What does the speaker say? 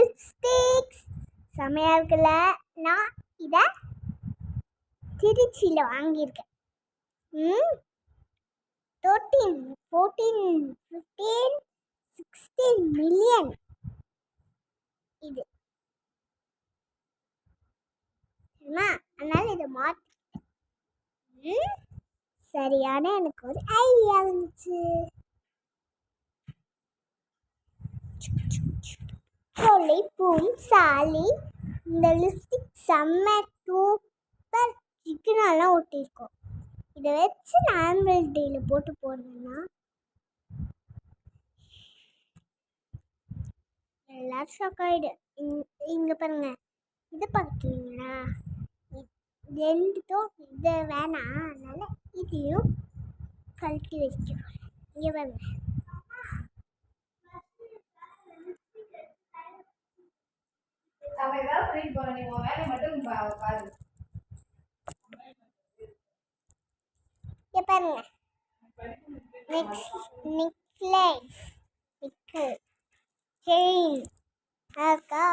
Lipsticks செமையாக இருக்குல்ல. நான் இதை திருச்சியில் வாங்கியிருக்கேன். 13, 14, 15, 16 மில்லியன் இது. அதனால இதை மாற்றி சரியான எனக்கு ஒரு ஐடியா வந்துச்சு. பூம் சாலி இந்த லிப்ஸ்டிக் செம்ம சூப்பர் சிக்கனெல்லாம் ஒட்டியிருக்கோம். இதை வச்சு நான் ஆனுவல் டேயில் போட்டு போடுறேன்னா எல்லாரும் ஷாக் ஆகிடு. இங்கே பாருங்க, இதை பார்க்குறீங்களா? ரெண்டுத்தும் இதை வேணாம், அதனால இதையும் கழட்டி வச்சுக்கிறோம். இங்கே பாருங்க, பாருங்க நெக்லஸ் செயின் இருக்கா.